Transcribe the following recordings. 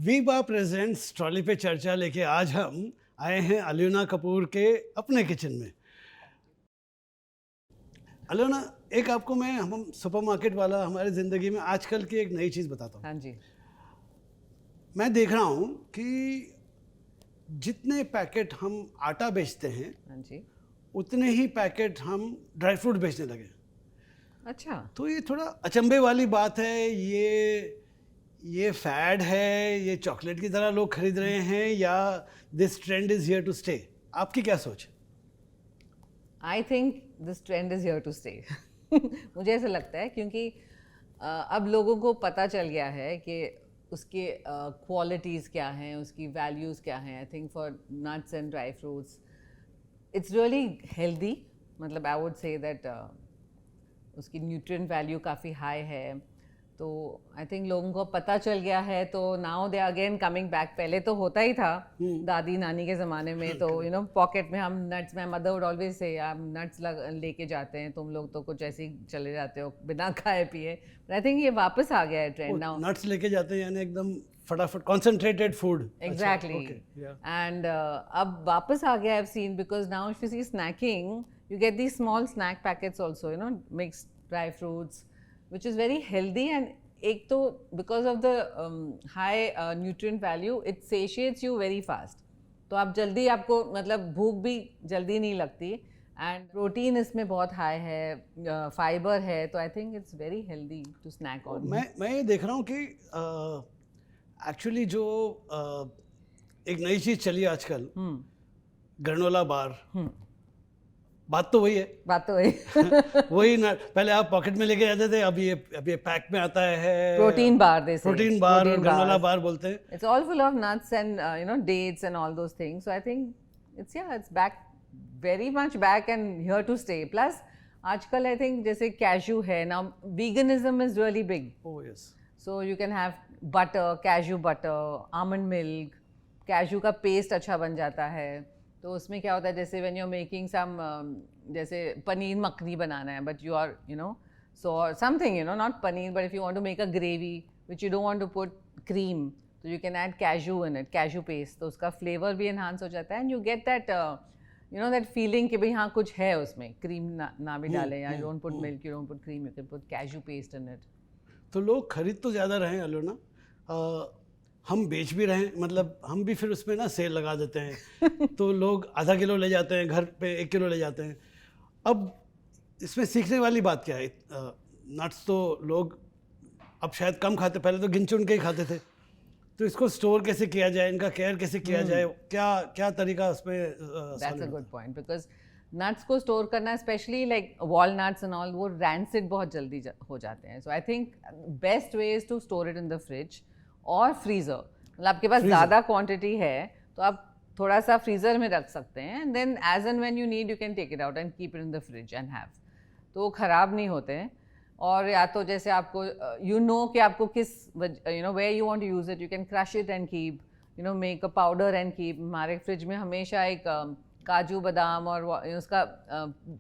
Veeba presents trolley पे चर्चा लेके आज हम आए हैं अलियोना कपूर के अपने किचन में। अलियोना, एक आपको मैं हम सुपरमार्केट वाला हमारी ज़िंदगी में आजकल की एक नई चीज़ बताता हूँ। हाँ जी। मैं देख रहा हूँ कि जितने पैकेट हम आटा बेचते हैं हाँ जी। उतने ही पैकेट हम ड्राई फ्रूट बेचने लगे। अच्छा। तो ये थोड़ा अचंभे वाली बात है। ये फैड है, ये चॉकलेट की तरह लोग खरीद रहे हैं, या this trend is here to stay? आपकी क्या सोच है? I think this trend is here to stay. मुझे ऐसा लगता है क्योंकि अब लोगों को पता चल गया है कि उसके क्वालिटीज़ क्या हैं, उसकी वैल्यूज़ क्या हैं। I think for nuts and dry fruits it's really healthy. मतलब आई वुड से दैट उसकी न्यूट्रिएंट वैल्यू काफ़ी हाई है। तो आई थिंक लोगों को पता चल गया है, तो now they again coming back. पहले तो होता ही था दादी नानी के ज़माने में, तो यू नो पॉकेट में हम nuts, my mother would always say आप नट्स लेके जाते हैं, तुम लोग तो कुछ ऐसे ही चले जाते हो बिना खाए पिए। बट आई थिंक ये वापस आ गया है ट्रेंड नाउ। नट्स लेके जाते हैं यानी एकदम फटाफट कॉन्सेंट्रेटेड फूड। एग्जैक्टली। एंड अब वापस आ गया, I have seen, because now if you see snacking you get these small snack packets also, you know, mixed dry fruits, which is very healthy. And ek to because of the high nutrient value, it satiates you very fast. तो आप जल्दी, आपको मतलब भूख भी जल्दी नहीं लगती, एंड प्रोटीन इसमें बहुत हाई है, फाइबर है, तो I think it's very healthy to snack on. मैं ये देख रहा हूँ कि एक्चुअली जो एक नई चीज़ चली आजकल, ग्रेनोला बार। बात तो वही है। बात तो वही। वही ना, पहले आप पॉकेट में लेके जाते थे, अब ये पैक में आता है प्रोटीन बार। दे से प्रोटीन बार, ग्रेनोला बार बोलते हैं। It's all full of nuts and you know dates and all those things. So I think it's back, very much back and here to stay. Plus आजकल I think जैसे cashew है ना, veganism is really big. Oh yes. So you can have butter, cashew butter, almond milk, cashew का paste अच्छा बन जाता है। तो उसमें क्या होता है, जैसे when you are making some, जैसे पनीर मखनी बनाना है, but you are you know so something, you know not paneer, but if you want to make a gravy which you don't want to put cream, तो you can add cashew in it, cashew paste, तो उसका flavour भी enhance हो जाता है, and you get that you know that feeling कि भाई हाँ कुछ है उसमें, क्रीम ना भी डालें, या you don't put milk, you don't put cream, you can put cashew paste in it. तो लोग खरीद तो ज़्यादा रहे हैं अलियोना, हम बेच भी रहे हैं, मतलब हम भी फिर उसमें ना सेल लगा देते हैं। तो लोग आधा किलो ले जाते हैं, घर पे 1 किलो ले जाते हैं। अब इसमें सीखने वाली बात क्या है? नट्स तो लोग अब शायद कम खाते, पहले तो गिन चुन के ही खाते थे। तो इसको स्टोर कैसे किया जाए, इनका केयर कैसे किया जाए, क्या तरीका उसमें? That's a good point, because nuts को स्टोर करना, specially like walnuts and all, वो रैंसिड बहुत जल्दी हो जाते हैं। So I think best way is to store it in the fridge और फ्रीज़र। मतलब आपके पास ज़्यादा क्वांटिटी है तो आप थोड़ा सा फ्रीज़र में रख सकते हैं, and then as and when you need you can take it out and keep it in the fridge and have, तो वो ख़राब नहीं होते हैं। और या तो जैसे आपको यू नो कि आपको किस, you know where you want to use it, you can crush it and keep, you know make a powder and keep. हमारे फ्रिज में हमेशा एक काजू बादाम और उसका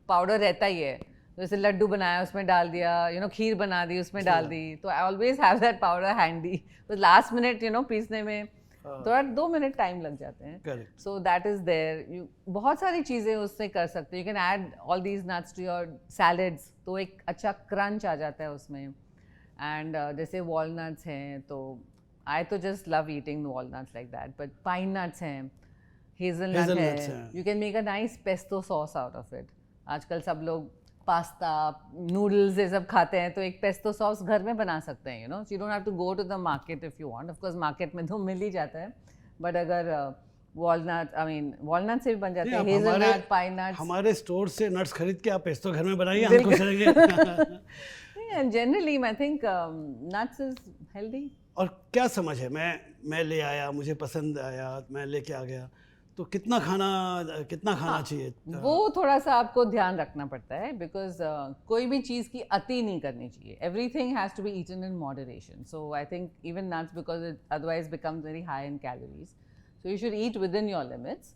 पाउडर रहता ही है, जैसे लड्डू बनाया उसमें डाल दिया, यू नो खीर बना दी उसमें डाल दी, तो I always have that powder handy. तो लास्ट मिनट यू नो पीसने में थोड़ा 2 मिनट टाइम लग जाते हैं। So that is there. You बहुत सारी चीज़ें उससे कर सकते हैं। You can add all these nuts to your salads, तो एक अच्छा क्रंच आ जाता है उसमें। एंड जैसे वॉलनट्स हैं, तो आई तो just love eating walnuts like that. But pine nuts हैं, हेज़लनट है, you can make a nice pesto sauce out of it. आजकल सब लोग पास्ता, नूडल्स ये सब खाते हैं, तो एक पेस्टो सॉस घर में बना सकते हैं, you know. You don't have to go to the market if you want. Of course market में तो मिल ही जाता है, बट अगर वॉलनट, आई मीन वॉलनट से भी बन जाते हैं, हेज़लनट, पाइन नट्स। हमारे स्टोर से नट्स खरीद के आप पेस्टो घर में बनाइए, हम खुश रहेंगे। Generally I think nuts is healthy. और क्या समझ है, मैं ले आया, मुझे पसंद आया, मैं लेके आ गया, तो कितना खाना चाहिए? वो थोड़ा सा आपको ध्यान रखना पड़ता है, बिकॉज कोई भी चीज़ की अति नहीं करनी चाहिए। Everything has to be eaten in moderation. So I think even nuts, because it otherwise becomes very high in calories, so you should eat within your limits.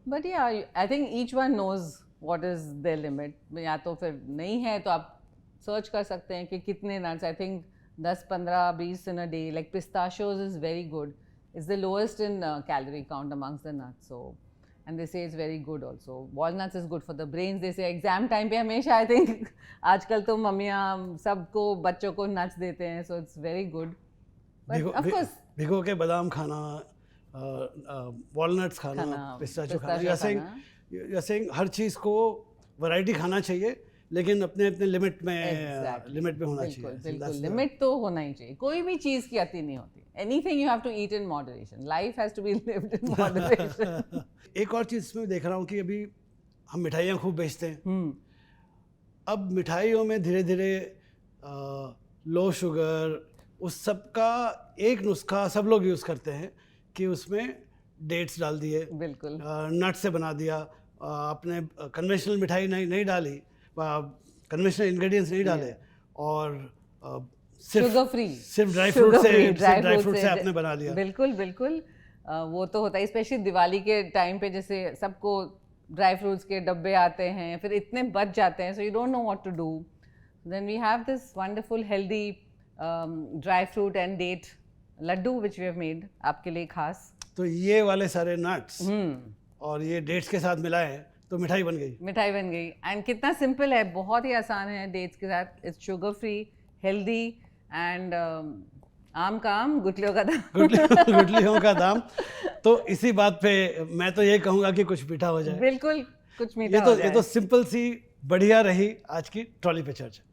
But yeah I think each one knows what is their limit. या तो फिर नहीं है तो आप search कर सकते हैं कि कितने nuts. I think 10, 15, 20 in a day, like pistachios is very good. It's the lowest in calorie count amongst the nuts. So, and they say it's very good also. Walnuts is good for the brains. They say exam time पे हमेशा I think आजकल तो मम्मियाँ सबको बच्चों को nuts देते हैं. So it's very good. But of course भिगो के बादाम खाना, वॉलनट्स खाना, पिस्ताचियो खाना, you're saying हर चीज़ को वैरायटी खाना चाहिए, लेकिन अपने अपने लिमिट में होना चाहिए. बिल्कुल लिमिट तो होना ही चाहिए. कोई भी चीज़ की अति नहीं होती. Anything you have to eat in moderation. Life has to be lived in moderation. एक और चीज़ इसमें देख रहा हूँ कि अभी हम मिठाइयाँ खूब बेचते हैं. अब मिठाइयों में धीरे धीरे लो शुगर उस सब का एक नुस्खा सब लोग यूज़ करते हैं कि उसमें डेट्स डाल दिए, बिल्कुल नट से बना दिया, आपने कन्वेंशनल मिठाई नहीं डाली, कन्वेंशनल इंग्रेडिएंट्स नहीं डाले, और सिर्फ ड्राई फ्रूट से आपने बना लिया. बिल्कुल वो तो होता है, स्पेशली दिवाली के टाइम पे जैसे सबको ड्राई फ्रूट्स के डब्बे आते हैं, फिर इतने बच जाते हैं, so you don't know what to do. Then we have this wonderful healthy dry fruit and date laddoo which we have made आपके लिए खास. तो ये वाले सारे नट्स और ये डेट्स के साथ मिलाए तो मिठाई बन गई. एंड कितना सिंपल है, बहुत ही आसान है. डेट्स के साथ it's sugar free, healthy and आम का आम गुठलियों का दाम. गुठलियों का दाम. तो इसी बात पे मैं तो ये कहूँगा कि कुछ मीठा हो जाए. बिल्कुल कुछ मीठा हो जाए. ये तो सिंपल सी बढ़िया रही आज की ट्रॉली पे चर्चा.